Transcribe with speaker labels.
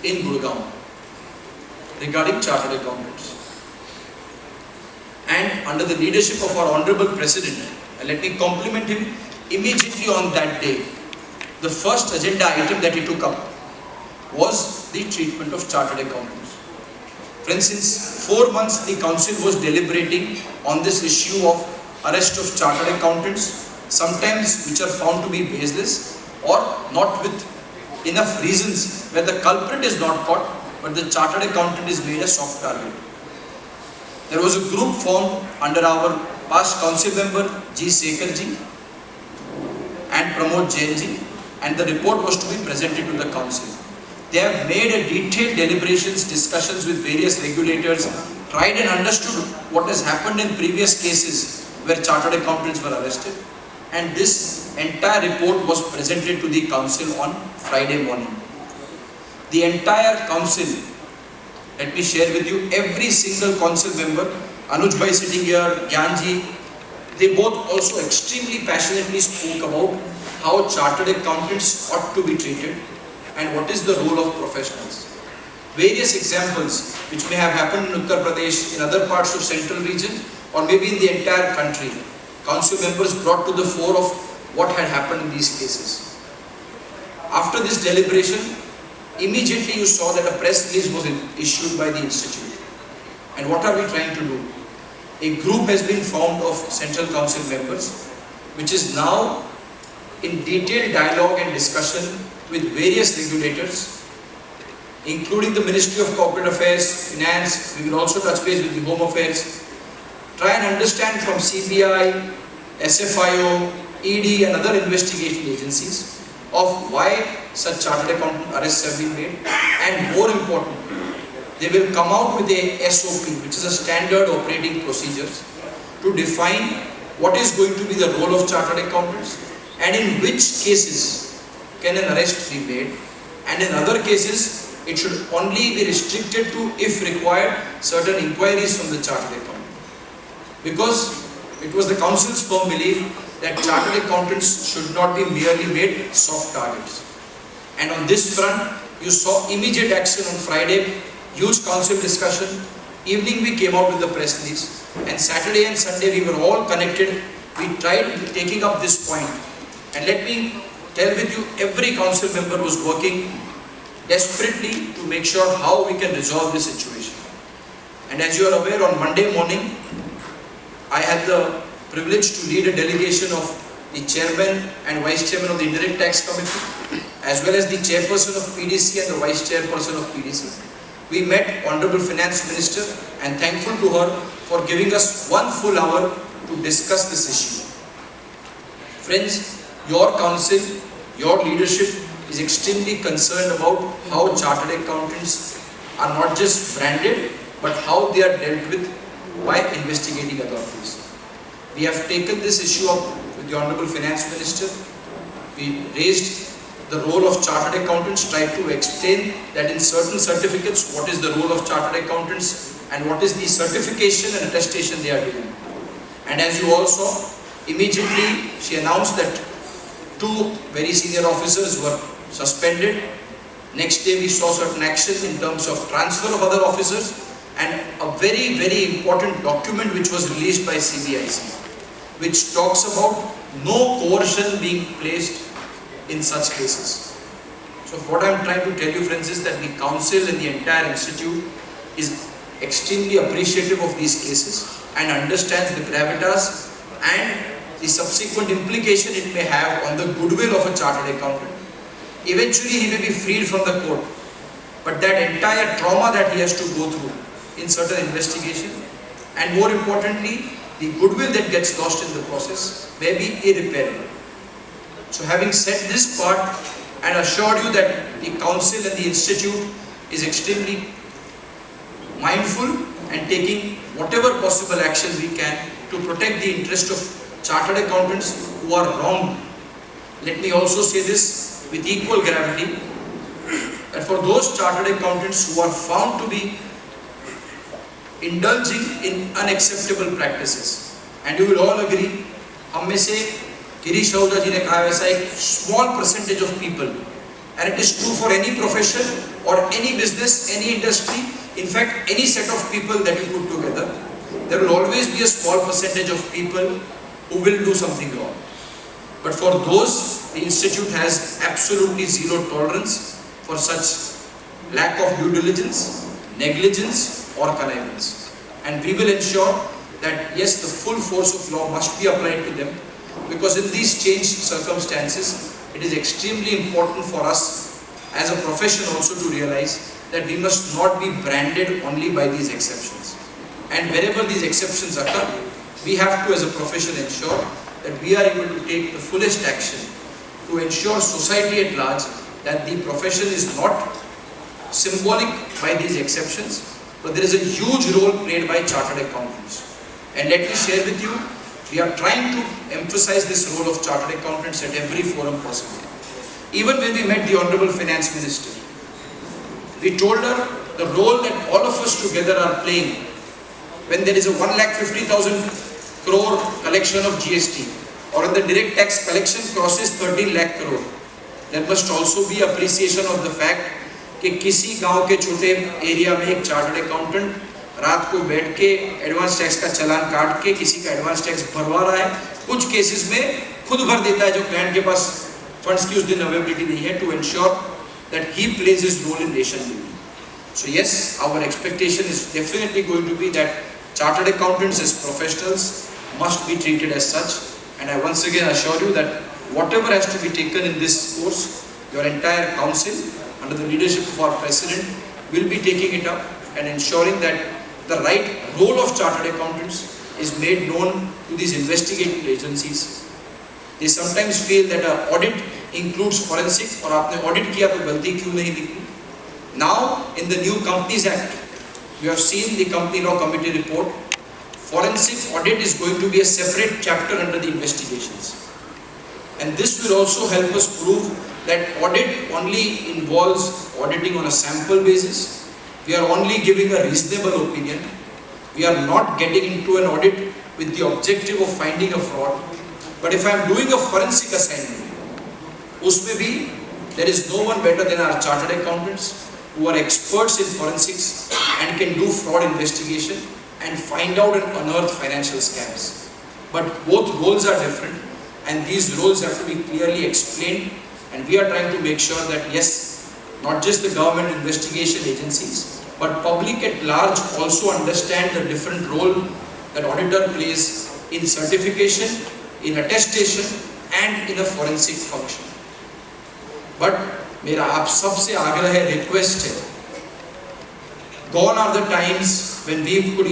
Speaker 1: in Gurgaon regarding chartered accountants. And under the leadership of our Honorable President, and let me compliment him, immediately on that day, the first agenda item that he took up was the treatment of chartered accountants. Friends, since 4 months the council was deliberating on this issue of arrest of chartered accountants, sometimes which are found to be baseless or not with enough reasons, where the culprit is not caught but the chartered accountant is made a soft target. There was a group formed under our past council member G. Sekharji and Pramod Jainji, and the report was to be presented to the council. They have made a detailed deliberations, discussions with various regulators, tried and understood what has happened in previous cases where chartered accountants were arrested, and this entire report was presented to the council on Friday morning. The entire council, let me share with you, every single council member, Anuj bhai sitting here, Gyanji, they both also extremely passionately spoke about how chartered accountants ought to be treated and what is the role of professionals. Various examples which may have happened in Uttar Pradesh, in other parts of central region, or maybe in the entire country, council members brought to the fore of what had happened in these cases. After this deliberation, immediately you saw that a press release was issued by the institute. And what are we trying to do? A group has been formed of central council members, which is now in detailed dialogue and discussion with various regulators, including the Ministry of Corporate Affairs, Finance. We will also touch base with the Home Affairs. Try and understand from CBI, SFIO, ED and other investigation agencies of why such chartered accountant arrests have been made, and more important, they will come out with a SOP, which is a standard operating procedures, to define what is going to be the role of chartered accountants and in which cases can an arrest be made, and in other cases it should only be restricted to, if required, certain inquiries from the chartered accountant. Because it was the council's firm belief that chartered accountants should not be merely made soft targets. And on this front, you saw immediate action on Friday, huge council discussion. Evening we came out with the press release, and Saturday and Sunday we were all connected. We tried taking up this point. And let me tell with you, every council member was working desperately to make sure how we can resolve this situation. And as you are aware, on Monday morning, I had the privilege to lead a delegation of the chairman and vice chairman of the Indirect Tax Committee, as well as the chairperson of PDC and the vice chairperson of PDC. We met Honorable Finance Minister and thankful to her for giving us 1 full hour to discuss this issue. Friends, your council, your leadership is extremely concerned about how chartered accountants are not just branded, but how they are dealt with by investigating authorities. We have taken this issue up with the Honorable Finance Minister. We raised the role of chartered accountants, tried to explain that in certain certificates what is the role of chartered accountants and what is the certification and attestation they are doing. And as you all saw, immediately she announced that 2 very senior officers were suspended. Next day we saw certain action in terms of transfer of other officers, and a very, very important document which was released by CBIC, which talks about no coercion being placed in such cases. So what I am trying to tell you, friends, is that the council and the entire institute is extremely appreciative of these cases and understands the gravitas and the subsequent implication it may have on the goodwill of a chartered accountant. Eventually he may be freed from the court, but that entire trauma that he has to go through in certain investigation, and more importantly, the goodwill that gets lost in the process, may be irreparable. So having said this part and assured you that the council and the institute is extremely mindful and taking whatever possible action we can to protect the interest of chartered accountants who are wronged, let me also say this with equal gravity, that for those chartered accountants who are found to be indulging in unacceptable practices, and you will all agree, हम में से गिरीश आहूजा जी ने कहा वैसा एक small percentage of people And it is true for any profession or any business, any industry, in fact any set of people that you put together. There will always be a small percentage of people who will do something wrong. But for those, the institute has absolutely zero tolerance for such lack of due diligence, negligence or connivance. And we will ensure that yes, the full force of law must be applied to them, because in these changed circumstances, it is extremely important for us as a profession also to realize that we must not be branded only by these exceptions. And wherever these exceptions occur, we have to as a profession ensure that we are able to take the fullest action to ensure society at large that the profession is not symbolic by these exceptions, but there is a huge role played by chartered accountants. And let me share with you, we are trying to emphasize this role of chartered accountants at every forum possible. Even when we met the Honorable Finance Minister, we told her the role that all of us together are playing when there is a 1,50,000 crore collection of GST, or when the direct tax collection crosses 13 lakh crore. There must also be appreciation of the fact कि किसी गांव के छोटे area में एक chartered accountant रात को बैठ के एडवांस टैक्स का चालान काट के किसी का एडवांस टैक्स भरवा रहा है, कुछ केसेस में खुद भर देता है जो क्लाइंट के पास फंड्स की उस दिन अवेलेबिलिटी नहीं है, to ensure that he plays his role in nation building. So yes, our expectation is definitely going to be that chartered accountants as professionals must be treated as such, and I once again assure you that whatever has to be taken in this course, your entire council under the leadership of our president will be taking it up and ensuring that the right role of chartered accountants is made known to these investigative agencies. They sometimes feel that an audit includes forensic, और आपने audit किया तो गलती क्यों नहीं दिखी? Now in the new Companies Act, you have seen the Company Law Committee report. Forensic audit is going to be a separate chapter under the investigations, and this will also help us prove that audit only involves auditing on a sample basis. We are only giving a reasonable opinion. We are not getting into an audit with the objective of finding a fraud. But if I am doing a forensic assignment, usme bhi there is no one better than our chartered accountants who are experts in forensics and can do fraud investigation and find out and unearth financial scams. But both roles are different, and these roles have to be clearly explained, and we are trying to make sure that yes, not just the government investigation agencies, but public at large also understand the different role that auditor plays in certification, in attestation and in a forensic function. But मेरा आप सबसे आग्रह है, request है, gone are the times when we could